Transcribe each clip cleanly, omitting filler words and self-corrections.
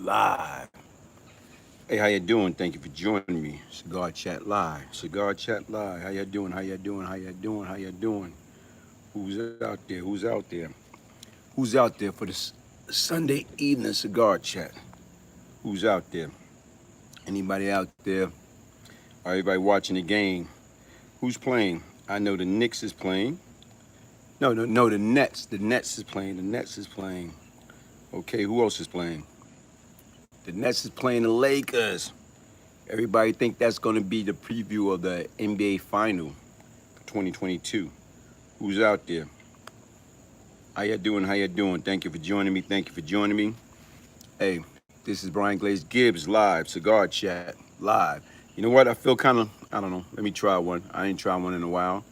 live. Hey, how you doing? Thank you for joining me. Cigar Chat Live. Cigar Chat Live. How you doing? How you doing? How you doing? How you doing? Who's out there? Who's out there? Who's out there for this Sunday evening cigar chat? Who's out there? Anybody out there? Everybody watching the game? Who's playing? I know the Knicks is playing. No, the Nets. The Nets is playing. The Nets is playing. Okay, who else is playing? The Nets is playing the Lakers. Everybody think that's going to be the preview of the NBA Final for 2022. Who's out there? How you doing? How you doing? Thank you for joining me. Thank you for joining me. Hey, this is Brian Glaze Gibbs live, Cigar Chat live. You know what? I feel kind of, I don't know. Let me try one. I ain't tried one in a while.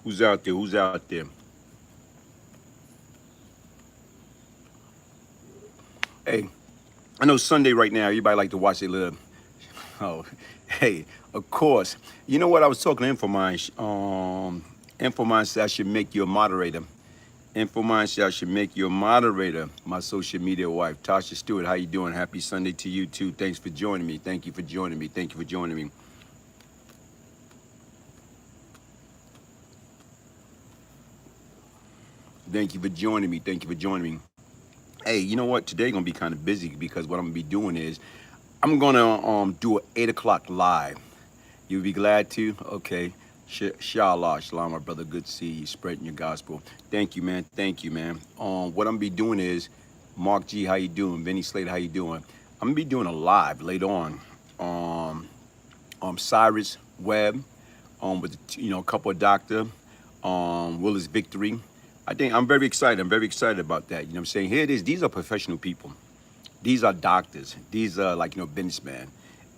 Who's out there? Who's out there? Hey, I know Sunday right now, everybody like to watch their little, oh, hey, of course. You know what? I was talking to Infomine. Infomine said I should make you a moderator. Infomine said I should make you a moderator. My social media wife, Tasha Stewart. How you doing? Happy Sunday to you too. Thanks for joining me. Thank you for joining me. Thank you for joining me. Thank you for joining me. Thank you for joining me. Hey, you know what? Today gonna be kind of busy because what I'm gonna be doing is I'm gonna do an 8 o'clock live. You'll be glad to? Okay. Shalom, shalom, my brother. Good to see you spreading your gospel. Thank you, man. Thank you, man. What I'm gonna be doing is, Mark G, how you doing? Vinny Slater, how you doing? I'm gonna be doing a live later on. Cyrus Webb, with a couple of doctor, Willis Victory. I think I'm very excited. I'm very excited about that. You know what I'm saying? Here it is. These are professional people. These are doctors. These are businessmen.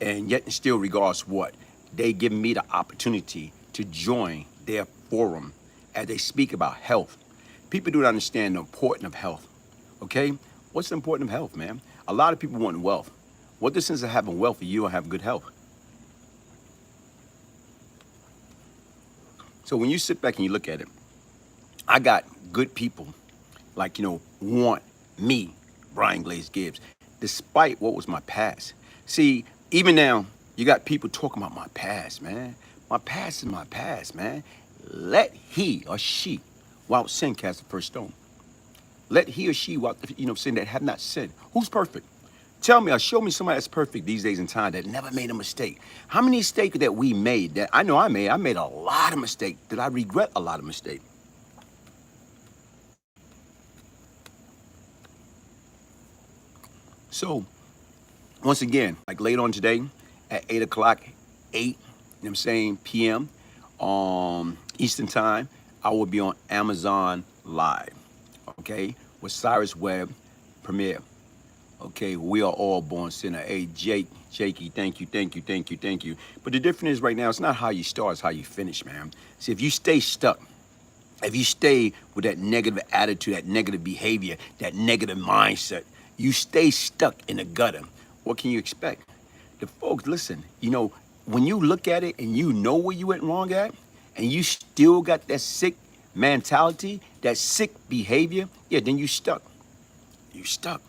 And yet and still regards what? They give me the opportunity to join their forum as they speak about health. People don't understand the importance of health. Okay? What's the importance of health, man? A lot of people want wealth. What the sense of having wealth if you don't have good health? So when you sit back and you look at it, I got good people want me, Brian Glaze Gibbs, despite what was my past. See, even now, you got people talking about my past, man. My past is my past, man. Let he or she without sin cast the first stone. Let he or she without, sin that have not sinned. Who's perfect? Tell me or show me somebody that's perfect these days in time that never made a mistake. How many mistakes that we made that I know I made? I made a lot of mistakes that I regret a lot of mistakes. So, once again, like later on today at 8 o'clock, 8, p.m. Eastern time, I will be on Amazon Live, okay, with Cyrus Webb Premiere. Okay, we are all born sinner. Hey, Jakey, thank you. But the difference is right now, it's not how you start, it's how you finish, man. See, if you stay stuck, if you stay with that negative attitude, that negative behavior, that negative mindset, you stay stuck in the gutter. What can you expect? The folks, listen, when you look at it and you know where you went wrong at, and you still got that sick mentality, that sick behavior, yeah, then you stuck. You stuck.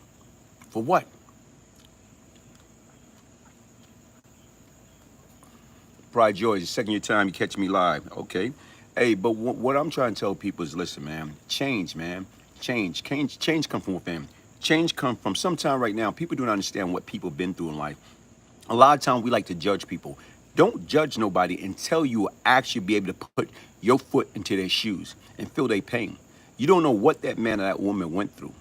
For what? Pride Joy, the second year time you catch me live. Okay. Hey, but what I'm trying to tell people is, listen, man, change, man. Change come from within. Change come from sometime right now. People don't understand what people been through in life. A lot of times we like to judge people. Don't judge nobody until you actually be able to put your foot into their shoes and feel their pain. You don't know what that man or that woman went through.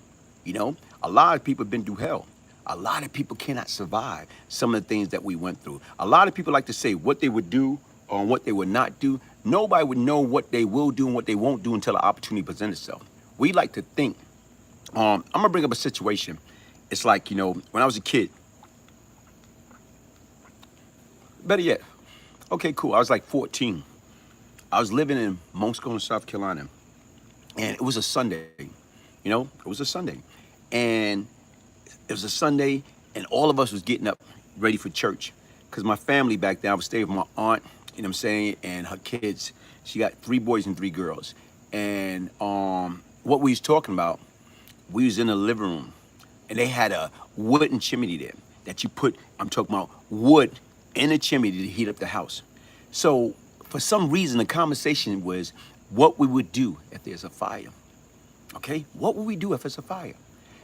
A lot of people have been through hell. A lot of people cannot survive some of the things that we went through. A lot of people like to say what they would do or what they would not do. Nobody would know what they will do and what they won't do until the opportunity presents itself. We like to think. I'm gonna bring up a situation. It's like, when I was a kid. Better yet, okay, cool. I was like 14. I was living in Monksville, South Carolina, and it was a Sunday. It was a Sunday, and it was a Sunday, and all of us was getting up ready for church, because my family back then, I was staying with my aunt, and her kids, She got 3 boys and 3 girls. And what we was talking about, we was in the living room, and they had a wooden chimney there that you put, I'm talking about wood in a chimney to heat up the house. So for some reason, the conversation was what we would do if there's a fire. Okay, what would we do if it's a fire?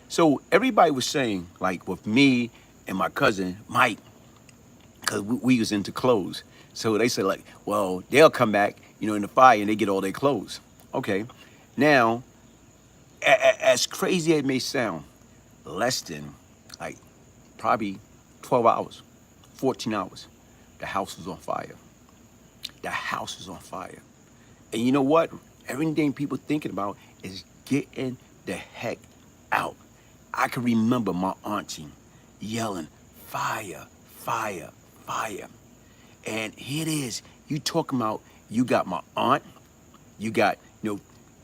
So everybody was saying, like with me and my cousin Mike, because we was into clothes. So they said like, well, they'll come back, in the fire and they get all their clothes. Okay, now, as crazy as it may sound, less than like probably 12 hours, 14 hours, the house was on fire. The house was on fire. And you know what? Everything people thinking about is getting the heck out. I can remember my auntie yelling, fire, fire, fire. And here it is. You talking about, you got my aunt, you got,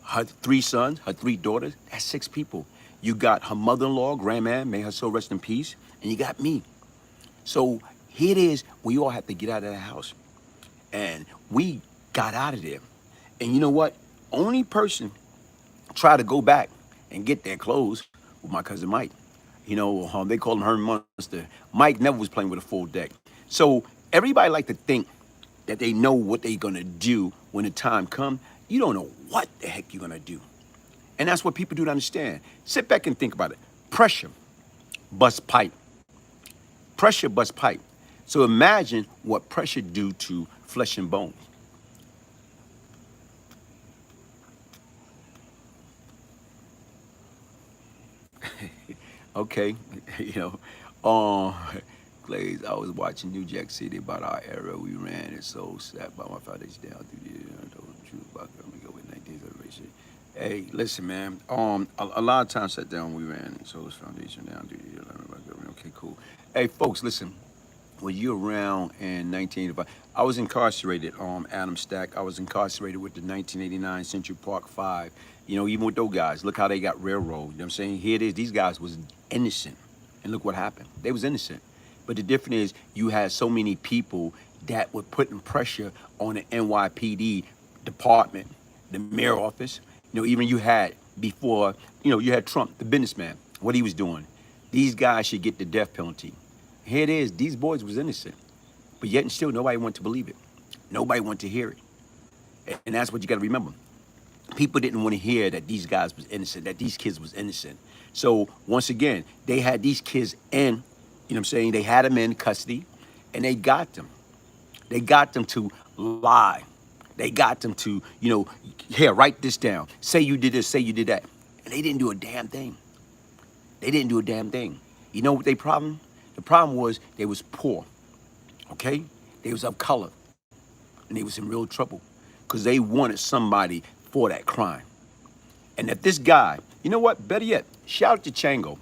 her 3 sons, her 3 daughters, that's 6 people. You got her mother-in-law, grandma, may her soul rest in peace, and you got me. So here it is, we all have to get out of the house. And we got out of there. And you know what? Only person tried to go back and get their clothes with my cousin Mike. They call him Herman Munster. Mike never was playing with a full deck. So everybody like to think that they know what they're gonna do when the time comes. You don't know what the heck you're gonna do. And that's what people don't understand. Sit back and think about it. Pressure busts pipe. Pressure busts pipe. So imagine what pressure do to flesh and bone. Okay, Glaze, I was watching New Jack City about our era we ran. It's so sad by my foundation down through the I told the truth about coming go with 19th generation. Hey, listen, man. A lot of times sat down we ran, so this foundation down through the about government. Okay, cool. Hey, folks, listen. When you're around in 1985, I was incarcerated, Adam Stack. I was incarcerated with the 1989 Central Park 5. Even with those guys, look how they got railroaded. You know what I'm saying? Here it is. These guys was innocent. And look what happened. They was innocent. But the difference is you had so many people that were putting pressure on the NYPD department, the mayor office. Even you had before, you had Trump, the businessman, what he was doing. These guys should get the death penalty. Here it is. These boys was innocent. But yet and still, nobody wanted to believe it. Nobody wanted to hear it. And that's what you got to remember. People didn't want to hear that these guys was innocent, that these kids was innocent. So once again, they had these kids in, they had them in custody, and they got them. They got them to lie. They got them to, here, write this down. Say you did this, say you did that. And they didn't do a damn thing. They didn't do a damn thing. You know what their problem? The problem was they was poor, okay? They was of color, and they was in real trouble because they wanted somebody for that crime. And if this guy, you know what, better yet, shout out to Chango.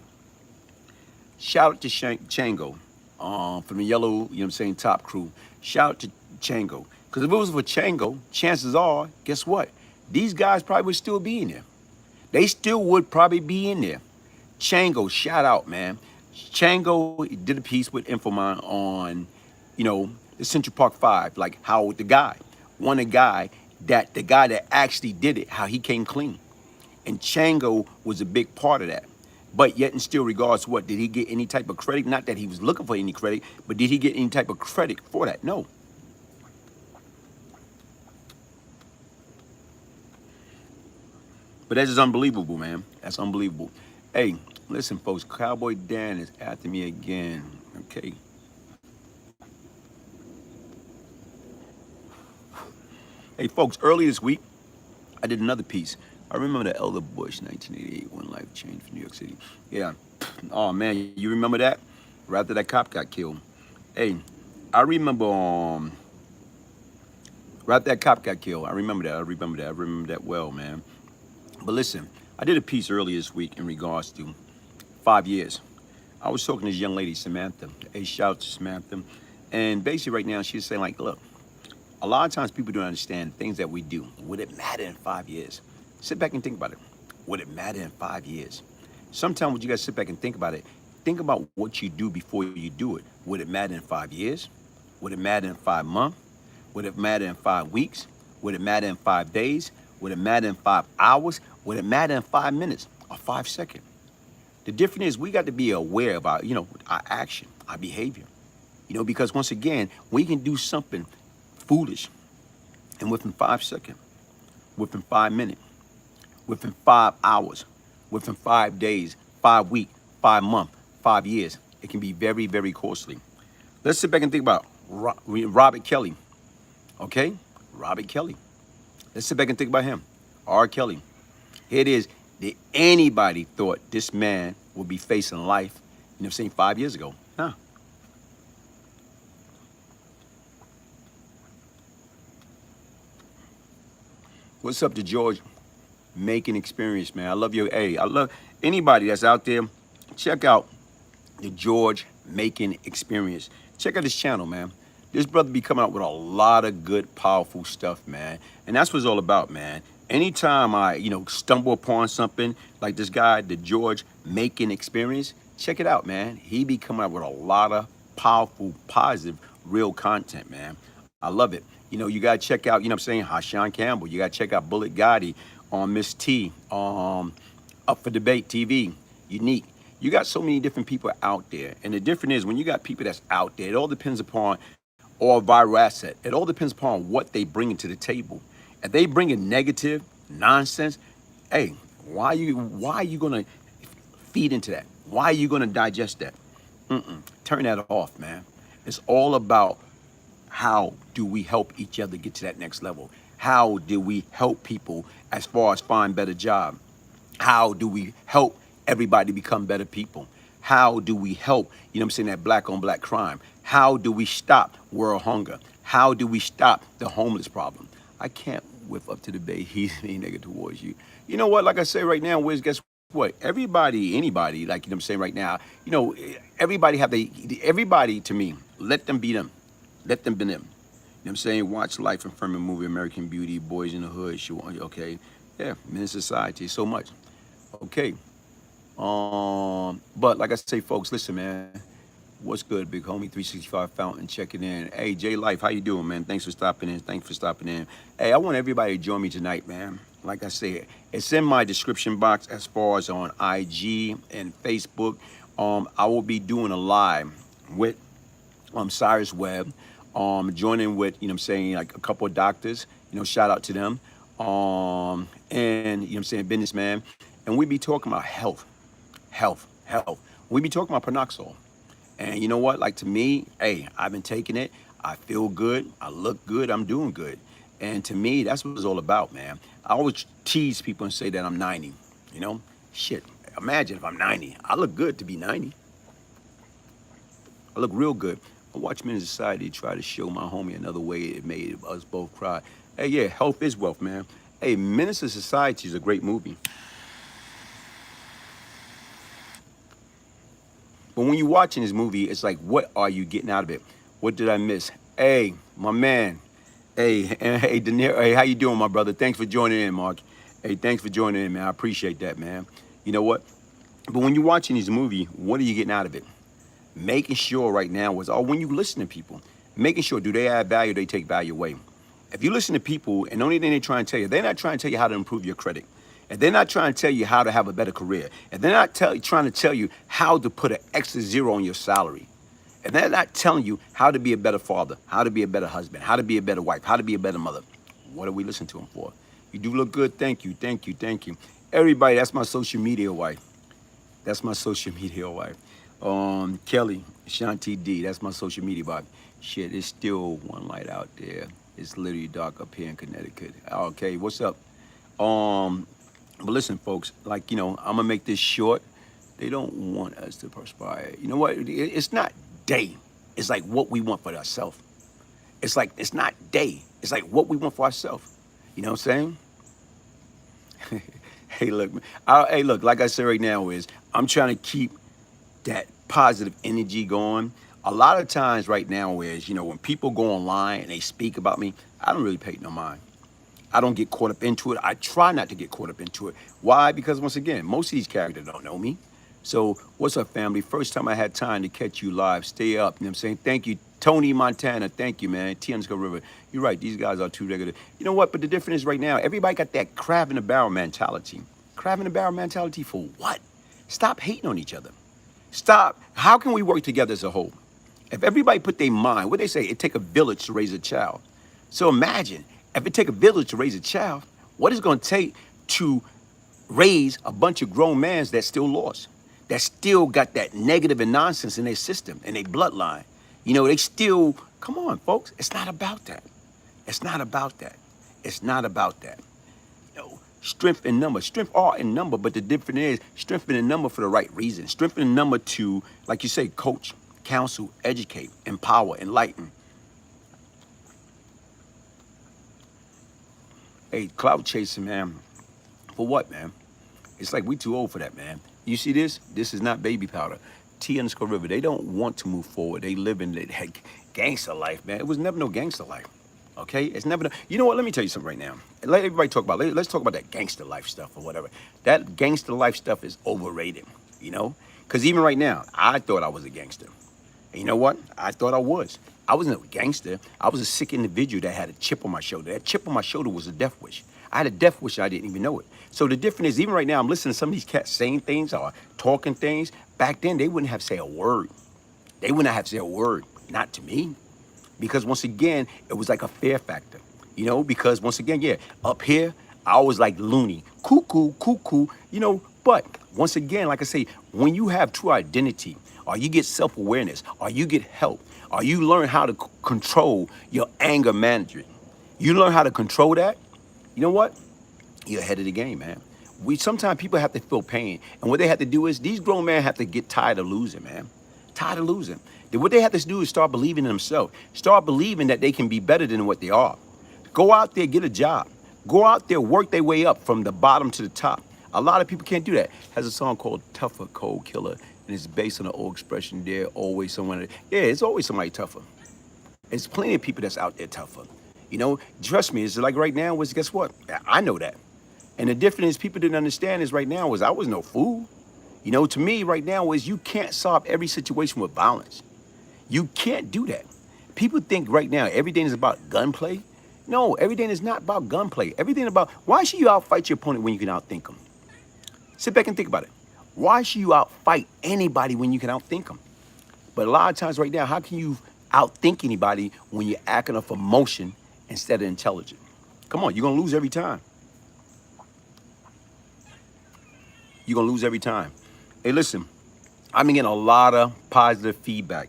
Shout out to Chango from the yellow, top crew. Shout out to Chango. Because if it was for Chango, chances are, guess what? These guys probably would still be in there. They still would probably be in there. Chango, shout out, man. Chango did a piece with Infomon on, the Central Park 5, like how the guy that actually did it, how he came clean. And Chango was a big part of that. But yet and still, regards to what, did he get any type of credit? Not that he was looking for any credit, but did he get any type of credit for that? No. But that's just unbelievable, man. That's unbelievable. Hey, listen, folks, Cowboy Dan is after me again, okay? Hey, folks, early this week, I did another piece. I remember the Elder Bush, 1988, One Life Change for New York City. Yeah. Oh, man, you remember that? Right after that cop got killed. Hey, I remember, right after that cop got killed. I remember that well, man. But listen, I did a piece earlier this week in regards to 5 years. I was talking to this young lady, Samantha. Hey, shout out to Samantha. And basically right now, she's saying like, look, a lot of times people don't understand things that we do. Would it matter in 5 years? Sit back and think about it. Would it matter in 5 years? Sometimes when you guys sit back and think about it, think about what you do before you do it. Would it matter in 5 years? Would it matter in 5 months? Would it matter in 5 weeks? Would it matter in 5 days? Would it matter in 5 hours? Would it matter in 5 minutes or 5 seconds? The difference is we got to be aware of our, our action, our behavior. Because once again, we can do something foolish, and within 5 seconds, within 5 minutes, within 5 hours, within 5 days, 5 weeks, 5 months, 5 years, it can be very, very costly. Let's sit back and think about Robert Kelly, okay? Robert Kelly. Let's sit back and think about him. R. Kelly. Here it is. Did anybody thought this man would be facing life, 5 years ago? Nah. What's up to George Making Experience, man? I love you. Hey, I love anybody that's out there. Check out the George Making Experience. Check out this channel, man. This brother be coming out with a lot of good, powerful stuff, man. And that's what it's all about, man. Anytime I, stumble upon something like this guy, the George Making Experience, check it out, man. He be coming out with a lot of powerful, positive, real content, man. I love it. You got to check out, Hashan Campbell. You got to check out Bullet Gotti on Miss T, Up for Debate TV, Unique. You got so many different people out there. And the difference is when you got people that's out there, it all depends upon, or viral asset, it all depends upon what they bring to the table. If they bring in negative nonsense, hey, why are you gonna feed into that? Why are you gonna digest that? Turn that off, man. It's all about how do we help each other get to that next level? How do we help people as far as find better job? How do we help everybody become better people? How do we help, that black on black crime? How do we stop world hunger? How do we stop the homeless problem? I can't whip up to the bay, he's a nigga towards you. You know what, like I say right now, Wiz, guess what? Everybody, anybody, like right now, everybody everybody to me, let them be them. Let them be them. Watch Life and Firm movie, American Beauty, Boys in the Hood, okay? Yeah, Men's Society, so much. Okay. But like I say, folks, listen, man. What's good, big homie? 365 Fountain checking in. Hey, J Life, how you doing, man? Thanks for stopping in. Hey, I want everybody to join me tonight, man. Like I said, it's in my description box as far as on IG and Facebook. I will be doing a live with Cyrus Webb, joining with, like a couple of doctors, shout out to them, and, businessman. And we be talking about health. We be talking about Panoxol. And you know what? Like, to me, hey, I've been taking it. I feel good. I look good. I'm doing good. And to me, that's what it's all about, man. I always tease people and say that I'm 90. Shit, imagine if I'm 90. I look good to be 90. I look real good. I watch Men's Society try to show my homie another way. It made us both cry. Hey, yeah, health is wealth, man. Hey, Men's Society is a great movie. But when you're watching this movie, it's like, what are you getting out of it? What did I miss? Hey, my man. Hey, De Niro. Hey, how you doing, my brother? Thanks for joining in, Mark. Hey, thanks for joining in, man. I appreciate that, man. You know what? But when you're watching this movie, what are you getting out of it? Making sure right now is, when you listen to people, making sure, do they add value, they take value away. If you listen to people and the only thing they try and tell you, they're not trying to tell you how to improve your credit. If they're not trying to tell you how to have a better career, if they're not trying to tell you how to put an extra zero on your salary, if they're not telling you how to be a better father, how to be a better husband, how to be a better wife, how to be a better mother, what are we listening to them for? You do look good. Thank you. Everybody, that's my social media wife. Kelly, Shanti D, that's my social media wife. Shit, it's still one light out there. It's literally dark up here in Connecticut. Okay, what's up? But listen, folks, like, I'm going to make this short. They don't want us to perspire. You know what? It's not day. It's like what we want for ourselves. It's like, it's not day. It's like what we want for ourselves. You know what I'm saying? Hey, look, like I said right now is, I'm trying to keep that positive energy going. A lot of times right now is, when people go online and they speak about me, I don't really pay no mind. I don't get caught up into it. I try not to get caught up into it. Why? Because once again, most of these characters don't know me. So what's up, family? First time I had time to catch you live. Stay up. You know what I'm saying? Thank you, Tony Montana. Thank you, man. T-Underscore River. You're right. These guys are too regular. You know what? But the difference is right now, everybody got that crab in the barrel mentality. Crab in the barrel mentality for what? Stop hating on each other. Stop. How can we work together as a whole? If everybody put their mind, what they say, it take a village to raise a child. So imagine, if it take a village to raise a child, what is it going to take to raise a bunch of grown men that still lost, that still got that negative and nonsense in their system, in their bloodline? You know, they still, come on, folks, it's not about that. It's not about that. It's not about that. You know, strength in number. Strength are in number, but the difference is strength in number for the right reason. Strength in number to, like you say, coach, counsel, educate, empower, enlighten. Hey, cloud chasing, man. For what, man? It's like we too old for that, man. You see this? This is not baby powder. T-Underscore River, they don't want to move forward. They live in that gangster life, man. It was never no gangster life. Okay? It's never no, you know what? Let me tell you something right now. Let everybody talk about let's talk about that gangster life stuff or whatever. That gangster life stuff is overrated, you know? Because even right now, I thought I was a gangster. And you know what? I thought I was. I wasn't a gangster. I was a sick individual that had a chip on my shoulder. That chip on my shoulder was a death wish. I had a death wish. I didn't even know it. So the difference is, even right now, I'm listening to some of these cats saying things or talking things. Back then, they wouldn't have to say a word. They wouldn't have to say a word. Not to me. Because once again, it was like a fear factor. You know, because once again, yeah, up here, I was like loony. Cuckoo, cuckoo, you know. But once again, like I say, when you have true identity, or you get self-awareness, or you get help, or you learn how to control your anger management, you learn how to control that, you know what? You're ahead of the game, man. Sometimes people have to feel pain. And what they have to do is, these grown men have to get tired of losing, man. Tired of losing. Then what they have to do is start believing in themselves. Start believing that they can be better than what they are. Go out there, get a job. Go out there, work their way up from the bottom to the top. A lot of people can't do that. Has a song called Tougher, Cold Killer, and it's based on an old expression there, always someone. Yeah, it's always somebody tougher. There's plenty of people that's out there tougher. You know, trust me, it's like right now, guess what? I know that. And the difference people didn't understand is right now is I was no fool. You know, to me right now is you can't solve every situation with violence. You can't do that. People think right now everything is about gunplay. No, everything is not about gunplay. Everything about, why should you outfight your opponent when you can outthink them? Sit back and think about it. Why should you outfight anybody when you can outthink them? But a lot of times right now, how can you outthink anybody when you're acting off emotion instead of intelligent? Come on, you're going to lose every time. You're going to lose every time. Hey, listen, I've been getting a lot of positive feedback.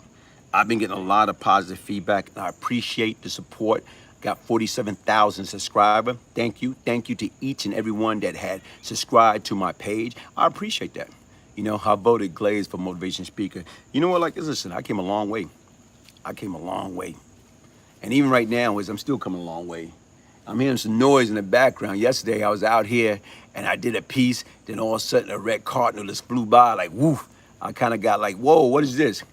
I've been getting a lot of positive feedback, and I appreciate the support. Got 47,000 subscribers. Thank you. Thank you to each and every one that had subscribed to my page. I appreciate that. You know, I voted Glaze for motivation speaker. You know what, like, listen, I came a long way. I came a long way. And even right now, I'm still coming a long way. I'm hearing some noise in the background. Yesterday, I was out here and I did a piece. Then all of a sudden, a red cardinal just flew by like, woof. I kind of got like, whoa, what is this?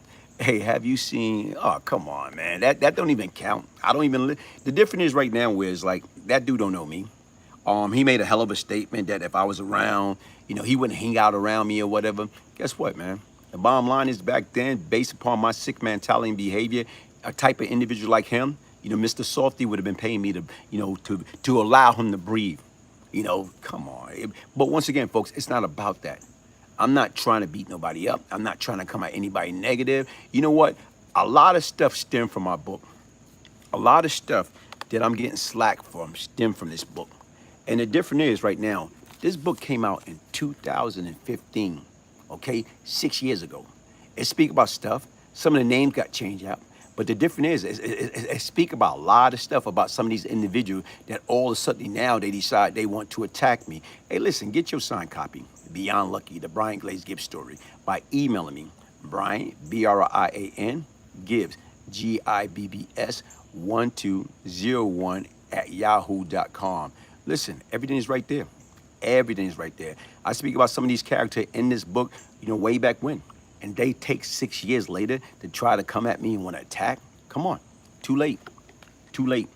Hey, have you seen, oh, come on, man. That don't even count. I don't even, the difference is right now is like, that dude don't know me. He made a hell of a statement that if I was around, you know, he wouldn't hang out around me or whatever. Guess what, man? The bottom line is back then, based upon my sick mentality and behavior, a type of individual like him, you know, Mr. Softy would have been paying me to, you know, to allow him to breathe. You know, come on. But once again, folks, it's not about that. I'm not trying to beat nobody up. I'm not trying to come at anybody negative. You know what? A lot of stuff stemmed from my book. A lot of stuff that I'm getting slack from stemmed from this book. And the difference is right now, this book came out in 2015, okay? 6 years ago. It speaks about stuff. Some of the names got changed out. But the difference is, it speaks about a lot of stuff about some of these individuals that all of a sudden now they decide they want to attack me. Hey, listen, get your signed copy, Beyond Lucky, the Brian Glaze Gibbs story, by emailing me, Brian, B-R-I-A-N, Gibbs, G-I-B-B-S, 1201 at yahoo.com. Listen, everything is right there. Everything is right there. I speak about some of these characters in this book, you know, way back when. And they take 6 years later to try to come at me and want to attack. Come on. Too late. Too late.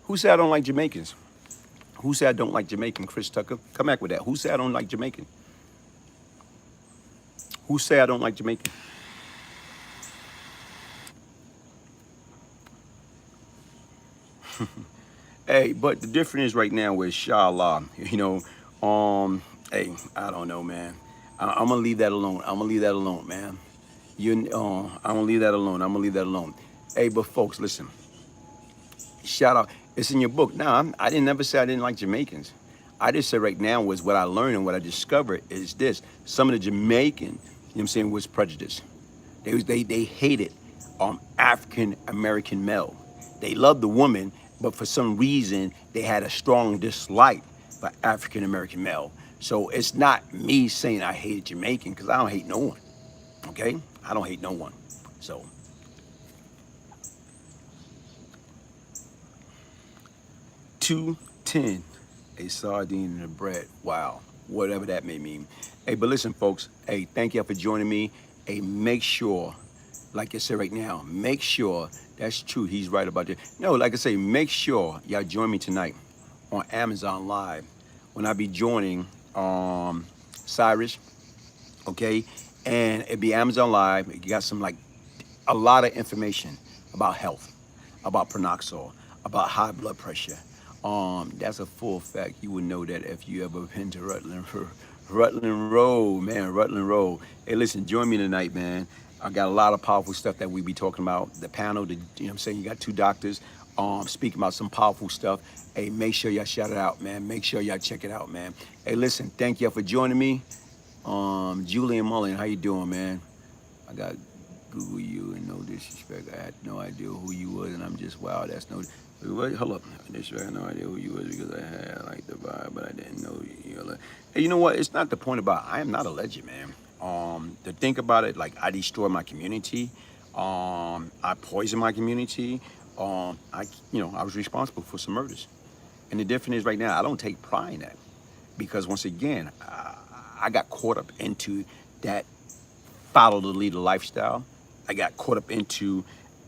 Who said I don't like Jamaicans? Who said I don't like Jamaican? Chris Tucker. Come back with that. Who said I don't like Jamaican? Who say I don't like Jamaican? Hey, but the difference is right now with Shala, hey, I don't know, man. I'm gonna leave that alone. I'm gonna leave that alone, man. I'm gonna leave that alone. I'm gonna leave that alone. Hey, but folks, listen. Shout out. It's in your book. Now, I didn't never say I didn't like Jamaicans. I just said right now was what I learned and what I discovered is this. Some of the Jamaican, you know what I'm saying, was prejudice. They hated African American male. They loved the woman, but for some reason they had a strong dislike for African American male. So it's not me saying I hated Jamaican because I don't hate no one. Okay, I don't hate no one. So 210, a sardine in the bread. Wow, whatever that may mean. Hey, but listen, folks. Hey, thank you for joining me. Hey, make sure, like I said right now, make sure that's true. He's right about that. No, like I say, make sure y'all join me tonight on Amazon Live when I be joining Cyrus. Okay, and it be Amazon Live. You got some like a lot of information about health, about Pronoxol, about high blood pressure. That's a full fact. You would know that if you ever been to Rutland Road, man, Rutland Road. Hey, listen, join me tonight, man. I got a lot of powerful stuff that we be talking about. The panel, you know what I'm saying? You got two doctors speaking about some powerful stuff. Hey, make sure y'all shout it out, man. Make sure y'all check it out, man. Hey, listen, thank y'all for joining me. Julian Mullen, how you doing, man? I got Google you and no disrespect. I had no idea who you was, and I'm just wow. That's no. Wait, hold up. I had no idea who you was because I had like the vibe, but I didn't know you. Like, hey, you know what? It's not the point about. I am not a legend, man. To think about it, like I destroy my community. I poison my community. I was responsible for some murders, and the difference is right now I don't take pride in that because once again, I got caught up into that follow the leader lifestyle. I got caught up into,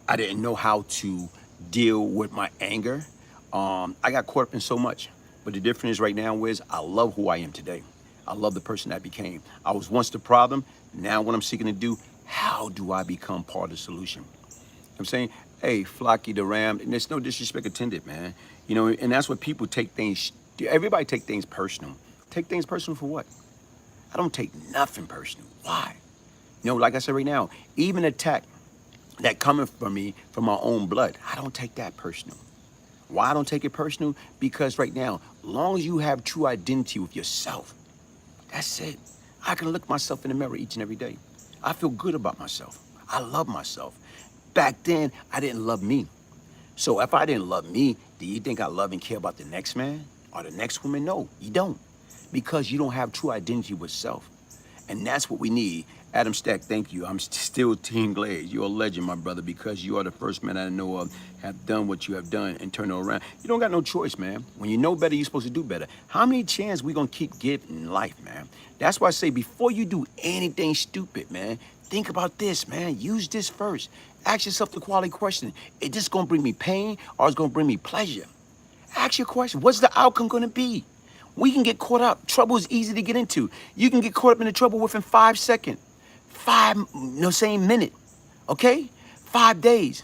I didn't know how to deal with my anger. I got caught up in so much. But the difference right now is I love who I am today. I love the person I became. I was once the problem. Now what I'm seeking to do, how do I become part of the solution? You know what I'm saying, hey, Flocky the Ram, and there's no disrespect intended, man. You know, and that's what people take things, everybody take things personal. Take things personal for what? I don't take nothing personal. Why? You know, like I said right now, even attack that coming from me from my own blood, I don't take that personal. Why I don't take it personal? Because right now, long as you have true identity with yourself, that's it. I can look myself in the mirror each and every day. I feel good about myself. I love myself. Back then, I didn't love me. So if I didn't love me, do you think I love and care about the next man or the next woman? No, you don't. Because you don't have true identity with self. And that's what we need. Adam Stack, thank you. I'm still Team Glaze. You're a legend, my brother, because you are the first man I know of have done what you have done and turned it around. You don't got no choice, man. When you know better, you're supposed to do better. How many chances we gonna keep getting in life, man? That's why I say before you do anything stupid, man, think about this, man. Use this first. Ask yourself the quality question. Is this gonna bring me pain or is it gonna bring me pleasure? Ask your question. What's the outcome gonna be? We can get caught up. Trouble is easy to get into. You can get caught up in the trouble within 5 seconds. Same minute. Okay? 5 days,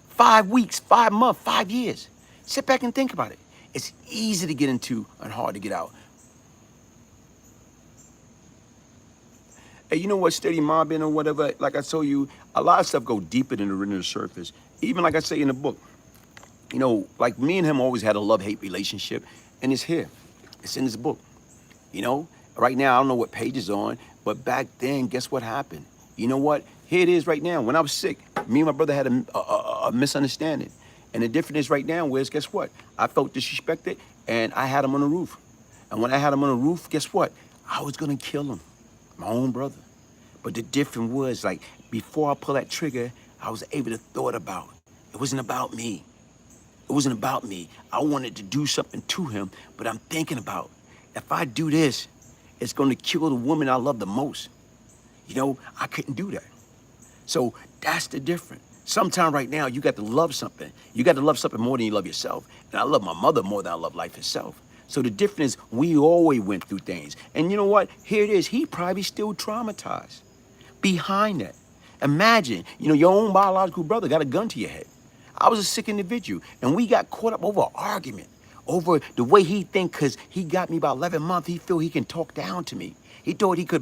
5 weeks, 5 months, 5 years. Sit back and think about it. It's easy to get into and hard to get out. Hey, you know what, steady mobbing or whatever, like I told you, a lot of stuff go deeper than the surface. Even like I say in the book, you know, like me and him always had a love-hate relationship, and it's here. It's in this book. You know, right now, I don't know what page it's on, but back then, guess what happened? You know what? Here it is right now. When I was sick, me and my brother had a misunderstanding. And the difference is right now is, guess what? I felt disrespected, and I had him on the roof. And when I had him on the roof, guess what? I was going to kill him, my own brother. But the difference was, like, before I pull that trigger, I was able to thought about. It wasn't about me. It wasn't about me. I wanted to do something to him, but I'm thinking about, if I do this, it's going to kill the woman I love the most. You know, I couldn't do that. So that's the difference. Sometime right now, you got to love something. You got to love something more than you love yourself. And I love my mother more than I love life itself. So the difference is we always went through things. And you know what? Here it is. He probably still traumatized behind that. Imagine, your own biological brother got a gun to your head. I was a sick individual, and we got caught up over an argument, over the way he think, because he got me about 11 months, he feel he can talk down to me. He thought he could